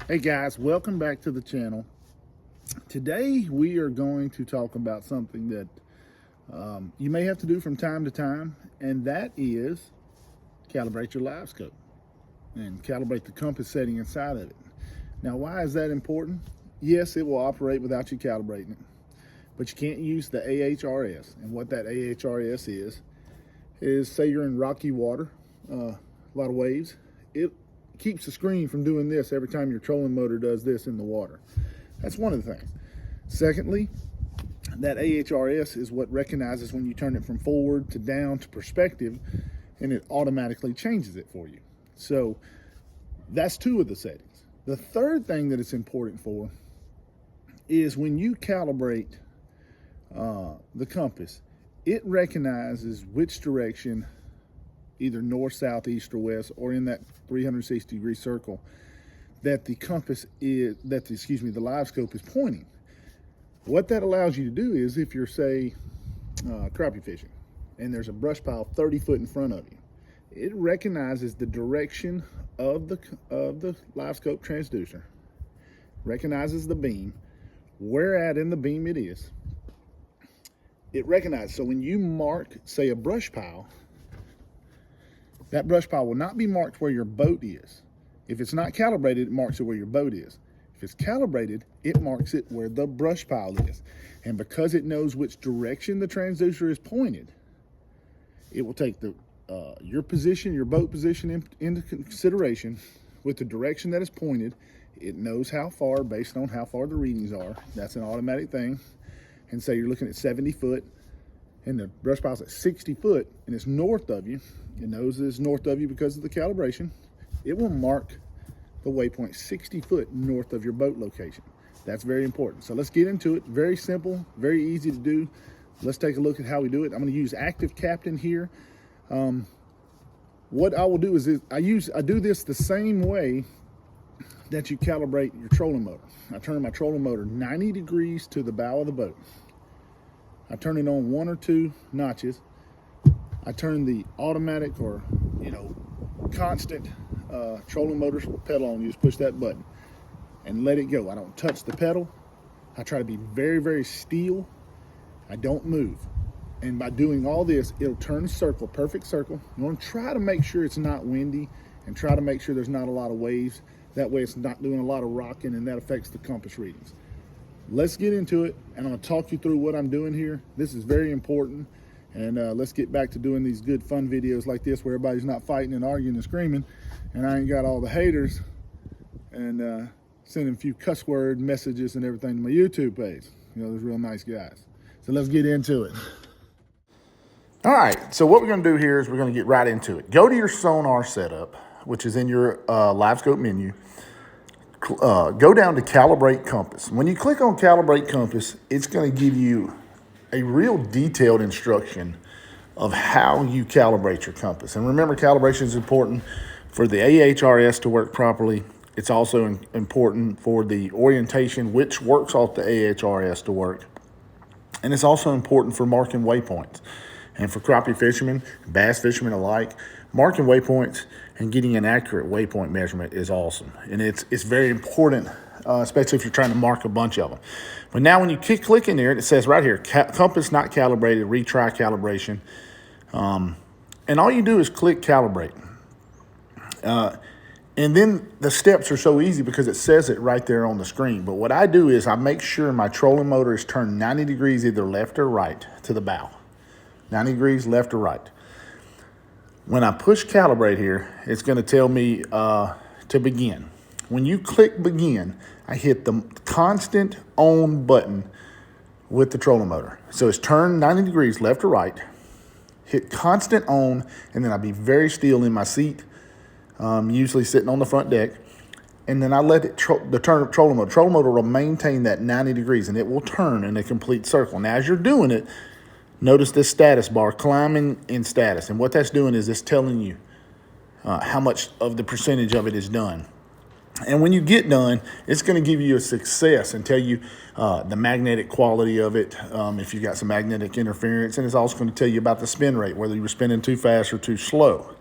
Hey guys, welcome back to the channel. Today we are going to talk about something that you may have to do from time to time, and that is calibrate your Livescope and calibrate the compass setting inside of it. Now, why is that important? Yes, it will operate without you calibrating it, but you can't use the AHRS. And what that AHRS is say you're in rocky water, a lot of waves, it keeps the screen from doing this every time your trolling motor does this in the water. That's one of the things. Secondly, that AHRS is what recognizes when you turn it from forward to down to perspective, and it automatically changes it for you. So that's two of the settings. The third thing that it's important for is when you calibrate the compass, it recognizes which direction, either north, south, east, or west, or in that 360-degree circle, that the compass is, the Livescope is pointing. What that allows you to do is, if you're, say, crappie fishing, and there's a brush pile 30 foot in front of you, it recognizes the direction of the Livescope transducer, recognizes the beam, where at in the beam it is. It recognizes, so when you mark, say, a brush pile, that brush pile will not be marked where your boat is. If it's not calibrated, it marks it where your boat is. If it's calibrated, it marks it where the brush pile is. And because it knows which direction the transducer is pointed, it will take your position, your boat position into consideration with the direction that is pointed. It knows how far based on how far the readings are. That's an automatic thing. And say you're looking at 70 foot and the brush pile's at 60 foot and it's north of you. It knows it's north of you because of the calibration. It will mark the waypoint 60 foot north of your boat location. That's very important. So let's get into it. Very simple, very easy to do. Let's take a look at how we do it. I'm going to use Active Captain here. What I will do is I do this the same way that you calibrate your trolling motor. I turn my trolling motor 90 degrees to the bow of the boat. I turn it on one or two notches. I turn the automatic or constant trolling motor pedal on. You just push that button and let it go. I don't touch the pedal. I try to be very, very still. I don't move. And by doing all this, it'll turn a circle, perfect circle. You want to try to make sure it's not windy and try to make sure there's not a lot of waves. That way it's not doing a lot of rocking, and that affects the compass readings. Let's get into it, and I'm going to talk you through what I'm doing here. This is very important, and let's get back to doing these good fun videos like this where everybody's not fighting and arguing and screaming, and I ain't got all the haters and sending a few cuss word messages and everything to my YouTube page. Those real nice guys. So let's get into it. All right, so what we're going to do here is we're going to get right into it. Go to your sonar setup, which is in your Livescope menu. Go down to Calibrate Compass. When you click on Calibrate Compass, it's going to give you a real detailed instruction of how you calibrate your compass. And remember, calibration is important for the AHRS to work properly. It's also important for the orientation, which works off the AHRS to work. And it's also important for marking waypoints. And for crappie fishermen, bass fishermen alike, marking waypoints and getting an accurate waypoint measurement is awesome. And it's very important, especially if you're trying to mark a bunch of them. But now when you click in there, it says right here, compass not calibrated, retry calibration. And all you do is click calibrate. And then the steps are so easy because it says it right there on the screen. But what I do is I make sure my trolling motor is turned 90 degrees either left or right to the bow. 90 degrees left or right. When I push calibrate here, it's going to tell me to begin. When you click begin, I hit the constant on button with the trolling motor. So it's turned 90 degrees left or right, hit constant on, and then I'll be very still in my seat, usually sitting on the front deck. And then I let it the trolling motor. Trolling motor will maintain that 90 degrees and it will turn in a complete circle. Now, as you're doing it, notice this status bar climbing in status. And what that's doing is it's telling you how much of the percentage of it is done. And when you get done, it's going to give you a success and tell you the magnetic quality of it, if you got some magnetic interference. And it's also going to tell you about the spin rate, whether you were spinning too fast or too slow.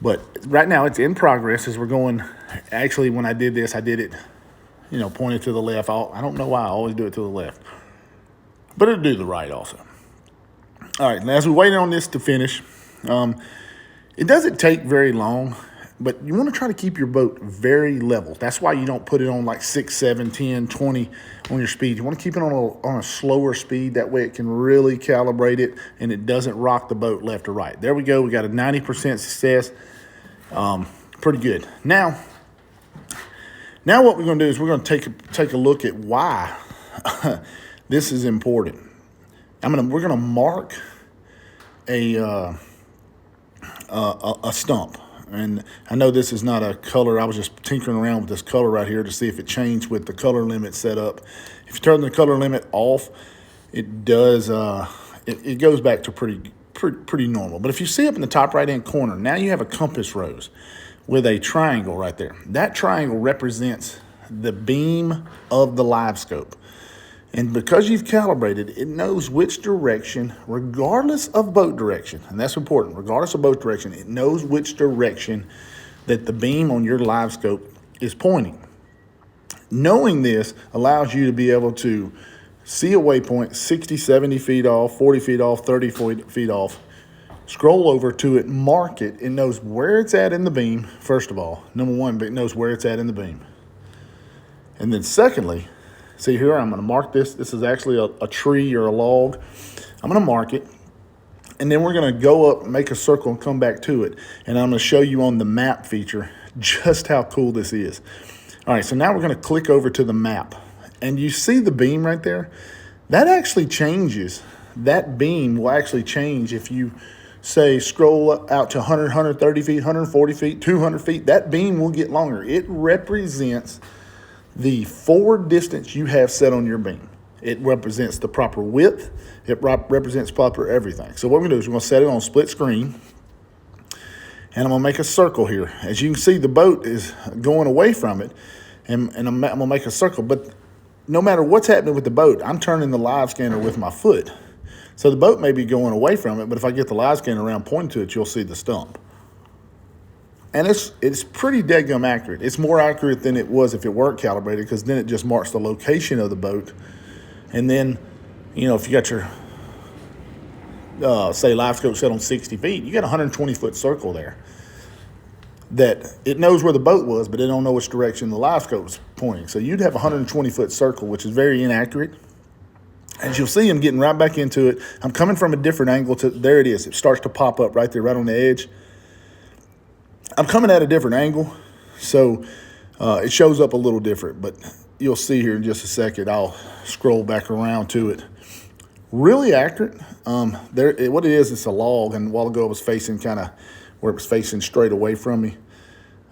But right now it's in progress as we're going. Actually, when I did this, I did it, pointed to the left. I don't know why I always do it to the left, but it'll do the right also. All right, now as we wait on this to finish, it doesn't take very long, but you want to try to keep your boat very level. That's why you don't put it on like 6, 7, 10, 20 on your speed. You want to keep it on a slower speed. That way it can really calibrate it and it doesn't rock the boat left or right. There we go. We got a 90% success. Pretty good. Now what we're going to do is we're going to take a look at why this is important. We're going to mark a stump. And I know this is not a color. I was just tinkering around with this color right here to see if it changed with the color limit set up. If you turn the color limit off, it does. It goes back to pretty normal. But if you see up in the top right-hand corner, now you have a compass rose with a triangle right there. That triangle represents the beam of the Livescope. And because you've calibrated, it knows which direction, regardless of boat direction, and that's important, regardless of boat direction, it knows which direction that the beam on your Livescope is pointing. Knowing this allows you to be able to see a waypoint 60, 70 feet off, 40 feet off, 30 feet off, scroll over to it, mark it. It knows where it's at in the beam, first of all. Number one, it knows where it's at in the beam. And then secondly, see here, I'm going to mark this. This is actually a tree or a log. I'm going to mark it. And then we're going to go up, make a circle, and come back to it. And I'm going to show you on the map feature just how cool this is. All right, so now we're going to click over to the map. And you see the beam right there? That actually changes. That beam will actually change if you, say, scroll out to 100, 130 feet, 140 feet, 200 feet. That beam will get longer. It represents the forward distance you have set on your beam. It represents the proper width. It represents proper everything. So what we're going to do is we're going to set it on split screen. And I'm going to make a circle here. As you can see, the boat is going away from it. And I'm going to make a circle. But no matter what's happening with the boat, I'm turning the live scanner with my foot. So the boat may be going away from it, but if I get the live scanner around pointing to it, you'll see the stump. And it's pretty deadgum accurate. It's more accurate than it was if it weren't calibrated, because then it just marks the location of the boat. And then, if you got your, say, Livescope set on 60 feet, you got a 120-foot circle there that it knows where the boat was, but it don't know which direction the Livescope's pointing. So you'd have a 120-foot circle, which is very inaccurate. As you'll see, I'm getting right back into it. I'm coming from a different angle. There it is. It starts to pop up right there, right on the edge. I'm coming at a different angle, so it shows up a little different, but you'll see here in just a second. I'll scroll back around to it. Really accurate. What it is, it's a log, and a while ago it was facing kind of where it was facing straight away from me.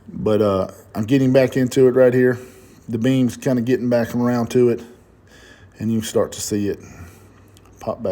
But I'm getting back into it right here. The beam's kind of getting back around to it, and you start to see it pop back.